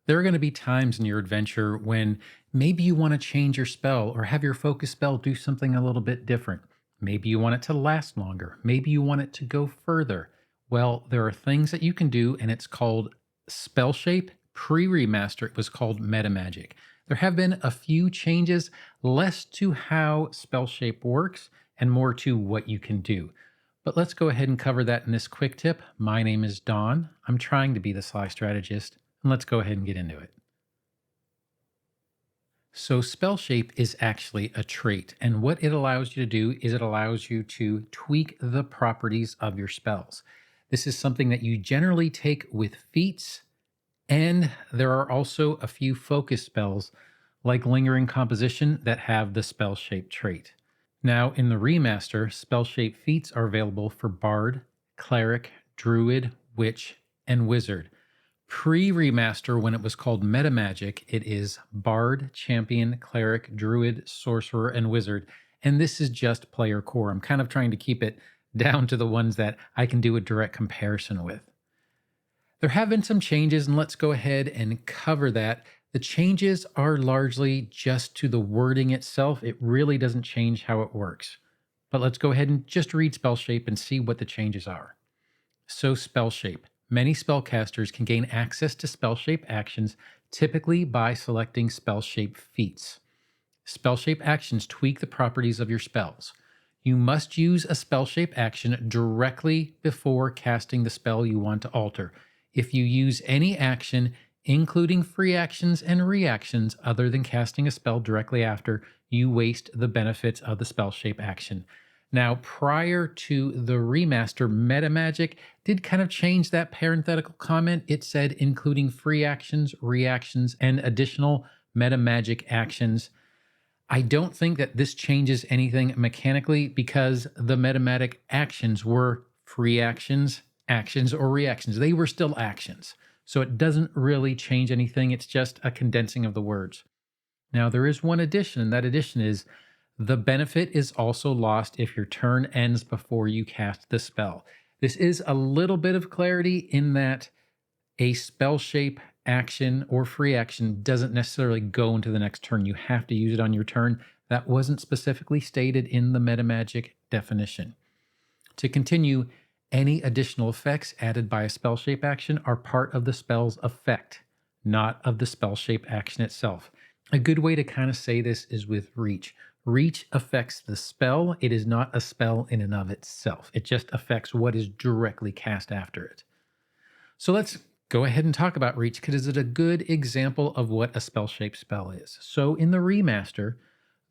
There are going to be times in your adventure when maybe you want to change your spell or have your focus spell do something a little bit different. Maybe you want it to last longer. Maybe you want it to go further. Well, there are things that you can do, and it's called SpellShape. Pre remaster, it was called Metamagic. There have been a few changes, less to how SpellShape works and more to what you can do. But let's go ahead and cover that in this quick tip. My name is Don. I'm trying to be the Sly Strategist, and let's go ahead and get into it. So, spell shape is actually a trait, and what it allows you to do is it allows you to tweak the properties of your spells. This is something that you generally take with feats, and there are also a few focus spells like Lingering Composition that have the spell shape trait. Now, in the remaster, spell shape feats are available for Bard, Cleric, Druid, Witch, and Wizard. Pre-remaster, when it was called Metamagic, it is Bard, Champion, Cleric, Druid, Sorcerer, and Wizard. And this is just player core. I'm kind of trying to keep it down to the ones that I can do a direct comparison with. There have been some changes, and let's go ahead and cover that. The changes are largely just to the wording itself. It really doesn't change how it works. But let's go ahead and just read spell shape and see what the changes are. So, spell shape. Many spellcasters can gain access to spell shape actions, typically by selecting spell shape feats. Spell shape actions tweak the properties of your spells. You must use a spell shape action directly before casting the spell you want to alter. If you use any action, including free actions and reactions, other than casting a spell directly after, you waste the benefits of the spell shape action. Now, prior to the remaster, Metamagic did kind of change that parenthetical comment. It said including free actions, reactions, and additional Metamagic actions. I don't think that this changes anything mechanically because the Metamagic actions were free actions, actions, or reactions. They were still actions. So it doesn't really change anything. It's just a condensing of the words. Now, there is one addition, and that addition is the benefit is also lost if your turn ends before you cast the spell. This is a little bit of clarity in that a spell shape action or free action doesn't necessarily go into the next turn. You have to use it on your turn. That wasn't specifically stated in the Metamagic definition. To continue, any additional effects added by a spell shape action are part of the spell's effect, not of the spell shape action itself. A good way to kind of say this is with reach. Reach affects the spell. It is not a spell in and of itself. It just affects what is directly cast after it. So let's go ahead and talk about reach because it's a good example of what a spell shape spell is. So in the remaster,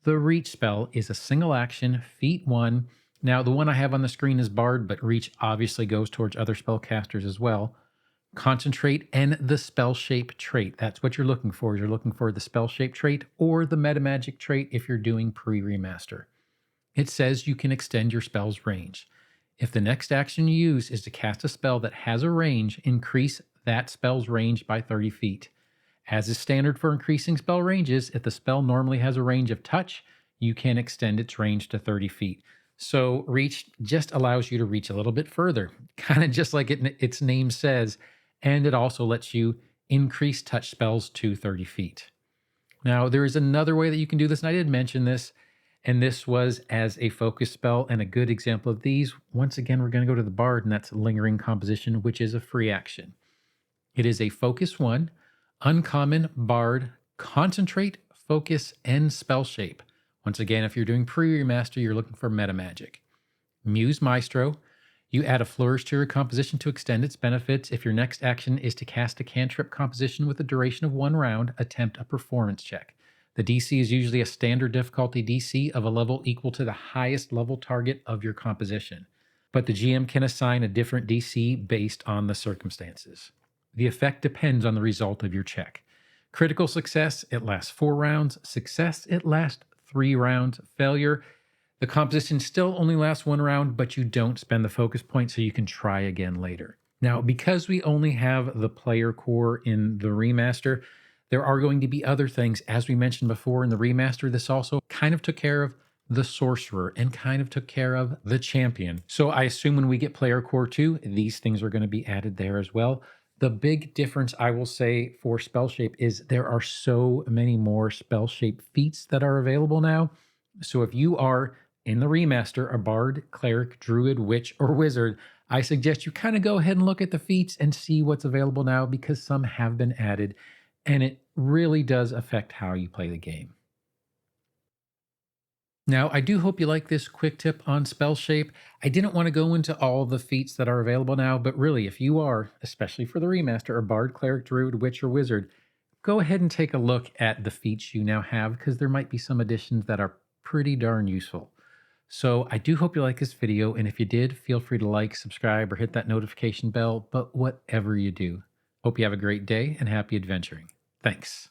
the reach spell is a single action, feat 1. Now the one I have on the screen is Bard, but reach obviously goes towards other spellcasters as well. Concentrate and the spell shape trait. That's what you're looking for. You're looking for the spell shape trait or the Metamagic trait if you're doing pre-remaster. It says you can extend your spell's range. If the next action you use is to cast a spell that has a range, increase that spell's range by 30 feet. As is standard for increasing spell ranges, if the spell normally has a range of touch, you can extend its range to 30 feet. So reach just allows you to reach a little bit further, kind of just like its name says. And it also lets you increase touch spells to 30 feet. Now, there is another way that you can do this, and I did mention this, and this was as a focus spell, and a good example of these. Once again, we're going to go to the Bard, and that's Lingering Composition, which is a free action. It is a focus 1, uncommon, Bard, concentrate, focus, and spell shape. Once again, if you're doing pre-remaster, you're looking for Metamagic. Muse Maestro. You add a flourish to your composition to extend its benefits. If your next action is to cast a cantrip composition with a duration of 1 round, attempt a performance check. The DC is usually a standard difficulty DC of a level equal to the highest level target of your composition, but the GM can assign a different DC based on the circumstances. The effect depends on the result of your check. Critical success, it lasts 4 rounds. Success, it lasts 3 rounds. Failure, the composition still only lasts 1 round, but you don't spend the focus point, so you can try again later. Now, because we only have the player core in the remaster, there are going to be other things. As we mentioned before in the remaster, this also kind of took care of the sorcerer and kind of took care of the champion. So I assume when we get player core 2, these things are going to be added there as well. The big difference I will say for SpellShape is there are so many more SpellShape feats that are available now. So if you are in the remaster a bard, cleric, druid, witch, or wizard, I suggest you kind of go ahead and look at the feats and see what's available now because some have been added and it really does affect how you play the game. Now, I do hope you like this quick tip on spell shape. I didn't want to go into all the feats that are available now, but really, if you are, especially for the remaster, a bard, cleric, druid, witch, or wizard, go ahead and take a look at the feats you now have because there might be some additions that are pretty darn useful. So I do hope you like this video, and if you did, feel free to like, subscribe, or hit that notification bell, but whatever you do, hope you have a great day and happy adventuring. Thanks.